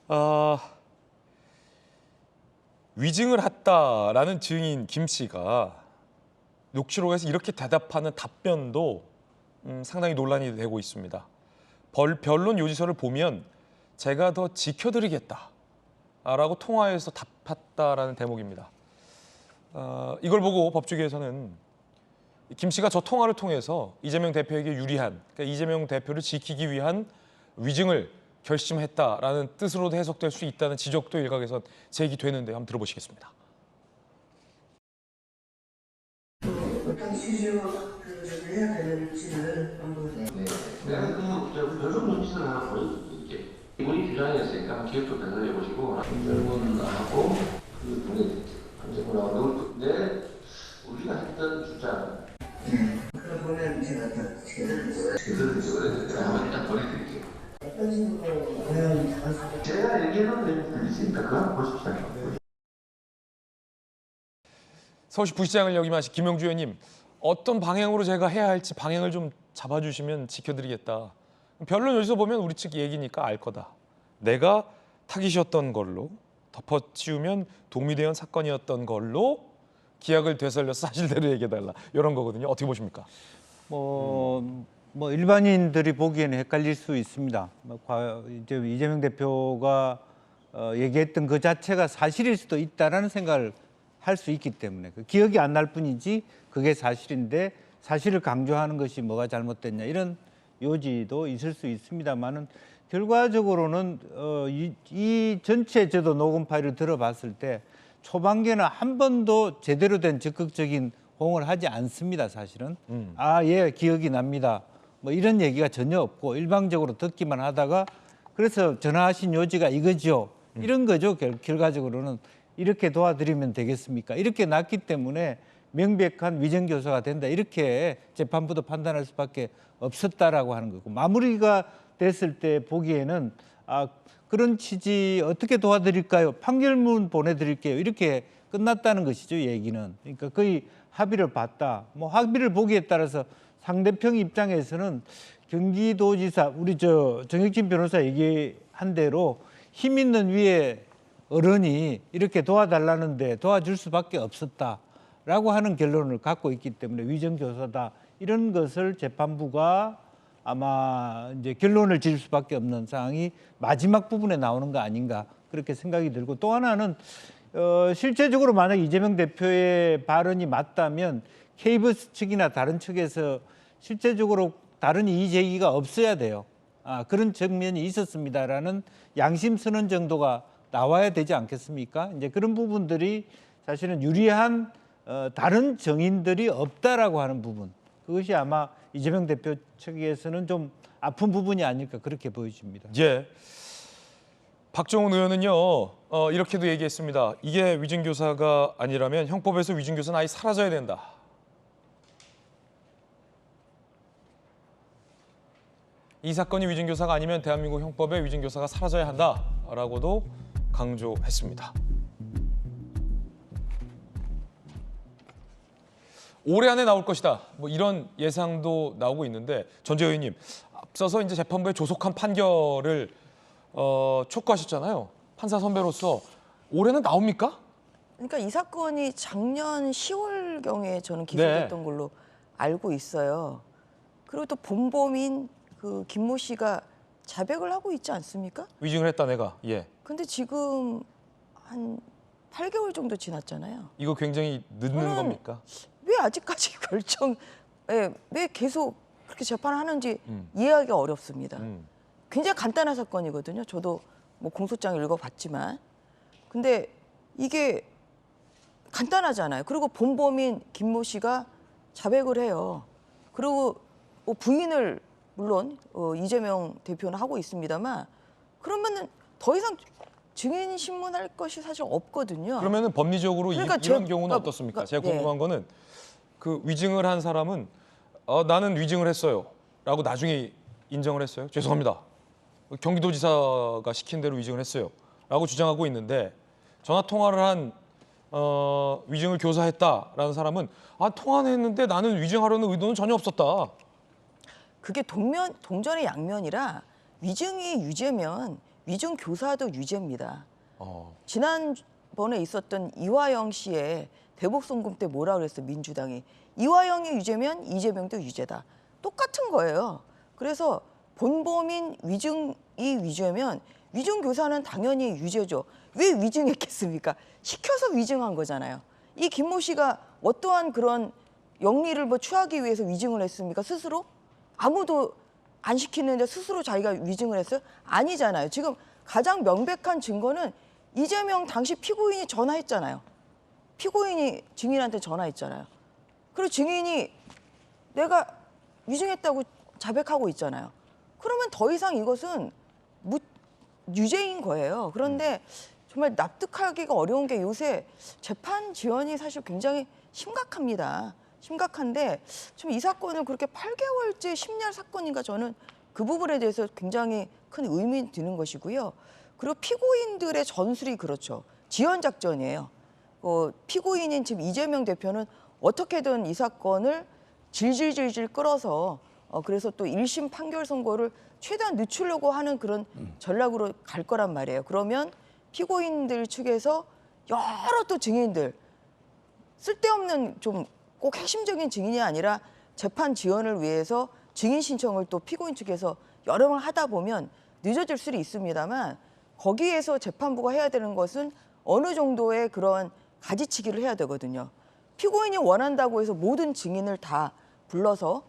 아, 위증을 했다라는 증인 김 씨가 녹취록에서 이렇게 대답하는 답변도 상당히 논란이 되고 있습니다. 변론 요지서를 보면 제가 더 지켜드리겠다라고 통화에서 답했다라는 대목입니다. 이걸 보고 법조계에서는 김 씨가 저 통화를 통해서 이재명 대표에게 유리한, 그러니까 이재명 대표를 지키기 위한 위증을 결심했다라는 뜻으로도 해석될 수 있다는 지적도 일각에서 제기되는데 한번 들어보시겠습니다. 어떤 취지로 해야 되는지를 한번. 내가 변론 논지서를 하나 보여드릴게. 우리 주장이었으니까 기억도 변호해 보시고 김정은하고 그 강정훈하고 내 우리가 했던 주장. 그럼 보면 제가 다 지켜드리겠습니다. 제가 일단 보내드릴게요. 어떤 식으로 보면 잘할수 제가 얘기해놓은 내용들이 있으니까 그거 한번 보십시오. 서울시 부시장을 역임하신 김영주 의원님, 어떤 방향으로 제가 해야 할지 방향을 좀 잡아주시면 지켜드리겠다. 변론 요지서 보면 우리 측 얘기니까 알 거다. 내가 타깃이었던 걸로 덮어치우면 동미대원 사건이었던 걸로 기약을 되살려서 사실대로 얘기해달라. 이런 거거든요. 어떻게 보십니까? 일반인들이 보기에는 헷갈릴 수 있습니다. 이제 이재명 대표가 얘기했던 그 자체가 사실일 수도 있다라는 생각을 할 수 있기 때문에 기억이 안 날 뿐이지 그게 사실인데 사실을 강조하는 것이 뭐가 잘못됐냐 이런 요지도 있을 수 있습니다만은 결과적으로는 이 전체 저도 녹음 파일을 들어봤을 때 초반기에는 한 번도 제대로 된 적극적인 호응을 하지 않습니다. 사실은 예 기억이 납니다. 뭐 이런 얘기가 전혀 없고 일방적으로 듣기만 하다가 그래서 전화하신 요지가 이거죠. 이런 거죠. 결과적으로는 이렇게 도와드리면 되겠습니까? 이렇게 났기 때문에 명백한 위정교사가 된다. 이렇게 재판부도 판단할 수밖에 없었다라고 하는 거고 마무리가 됐을 때 보기에는 그런 취지 어떻게 도와드릴까요? 판결문 보내드릴게요. 이렇게 끝났다는 것이죠. 얘기는. 그러니까 거의 합의를 봤다. 뭐 합의를 보기에 따라서 상대편 입장에서는 경기도지사 우리 정혁진 변호사 얘기한 대로 힘 있는 위에 어른이 이렇게 도와달라는데 도와줄 수밖에 없었다라고 하는 결론을 갖고 있기 때문에 위정교사다 이런 것을 재판부가 아마 이제 결론을 지을 수밖에 없는 상황이 마지막 부분에 나오는 거 아닌가 그렇게 생각이 들고 또 하나는 실제적으로 만약 이재명 대표의 발언이 맞다면 KBS 측이나 다른 측에서 실제적으로 다른 이의 제기가 없어야 돼요. 그런 측면이 있었습니다라는 양심 선언 정도가 나와야 되지 않겠습니까? 이제 그런 부분들이 사실은 유리한 다른 정인들이 없다라고 하는 부분 그것이 아마 이재명 대표 측에서는 좀 아픈 부분이 아닐까 그렇게 보여집니다. 예. 박정훈 의원은요 이렇게도 얘기했습니다. 이게 위증교사가 아니라면 형법에서 위증교사는 아예 사라져야 된다. 이 사건이 위증교사가 아니면 대한민국 형법에 위증교사가 사라져야 한다라고도 강조했습니다. 올해 안에 나올 것이다. 뭐 이런 예상도 나오고 있는데 전재 의원님 앞서서 이제 재판부의 조속한 판결을 촉구하셨잖아요. 판사 선배로서 올해는 나옵니까? 그러니까 이 사건이 작년 10월경에 저는 기소됐던 걸로 알고 있어요. 그리고 또 본범인 그 김모 씨가 자백을 하고 있지 않습니까? 위증을 했다 내가. 예. 근데 지금 한 8개월 정도 지났잖아요. 이거 굉장히 늦는 겁니까? 왜 아직까지 왜 계속 그렇게 재판을 하는지 이해하기가 어렵습니다. 굉장히 간단한 사건이거든요. 저도 뭐 공소장 읽어봤지만. 근데 이게 간단하잖아요. 그리고 본범인 김모 씨가 자백을 해요. 그리고 뭐 부인을 물론 이재명 대표는 하고 있습니다만 그러면은 더 이상 증인 신문할 것이 사실 없거든요. 그러면은 법리적으로 그러니까 이런 경우는 어떻습니까? 제가 궁금한 거는 그 위증을 한 사람은 나는 위증을 했어요라고 나중에 인정을 했어요. 죄송합니다. 경기도지사가 시킨 대로 위증을 했어요라고 주장하고 있는데 전화 통화를 한 위증을 교사했다라는 사람은 통화는 했는데 나는 위증하려는 의도는 전혀 없었다. 그게 동전의 양면이라 위증이 유죄면 위증 교사도 유죄입니다. 어. 지난번에 있었던 이화영 씨의 대북송금 때 뭐라 그랬어요? 민주당이. 이화영이 유죄면 이재명도 유죄다. 똑같은 거예요. 그래서 본범인 위증이 유죄면 위증 교사는 당연히 유죄죠. 왜 위증했겠습니까? 시켜서 위증한 거잖아요. 이 김모 씨가 어떠한 그런 영리를 뭐 취하기 위해서 위증을 했습니까? 스스로? 아무도 안 시키는데 스스로 자기가 위증을 했어요? 아니잖아요. 지금 가장 명백한 증거는 이재명 당시 피고인이 전화했잖아요. 피고인이 증인한테 전화했잖아요. 그리고 증인이 내가 위증했다고 자백하고 있잖아요. 그러면 더 이상 이것은 유죄인 거예요. 그런데 정말 납득하기가 어려운 게 요새 재판 지연이 사실 굉장히 심각합니다. 심각한데 좀 이 사건을 그렇게 8개월째 심리할 사건인가 저는 그 부분에 대해서 굉장히 큰 의문이 드는 것이고요. 그리고 피고인들의 전술이 그렇죠. 지연 작전이에요. 피고인인 지금 이재명 대표는 어떻게든 이 사건을 질질질질 끌어서 그래서 또 1심 판결 선고를 최대한 늦추려고 하는 그런 전략으로 갈 거란 말이에요. 그러면 피고인들 측에서 여러 또 증인들 쓸데없는 좀 꼭 핵심적인 증인이 아니라 재판 지연을 위해서 증인 신청을 또 피고인 측에서 여러 번 하다 보면 늦어질 수는 있습니다만 거기에서 재판부가 해야 되는 것은 어느 정도의 그런 가지치기를 해야 되거든요. 피고인이 원한다고 해서 모든 증인을 다 불러서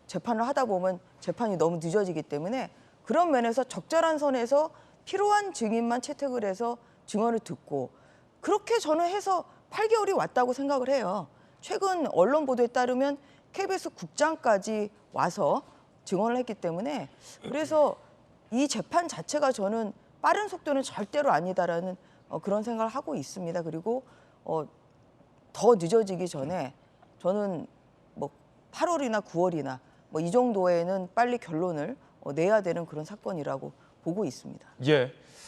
재판을 하다 보면 재판이 너무 늦어지기 때문에 그런 면에서 적절한 선에서 필요한 증인만 채택을 해서 증언을 듣고 그렇게 저는 해서 8개월이 왔다고 생각을 해요. 최근 언론 보도에 따르면 KBS 국장까지 와서 증언을 했기 때문에 그래서 이 재판 자체가 저는 빠른 속도는 절대로 아니다라는 그런 생각을 하고 있습니다. 그리고 더 늦어지기 전에 저는 뭐 8월이나 9월이나 뭐 이 정도에는 빨리 결론을 내야 되는 그런 사건이라고 보고 있습니다. 예.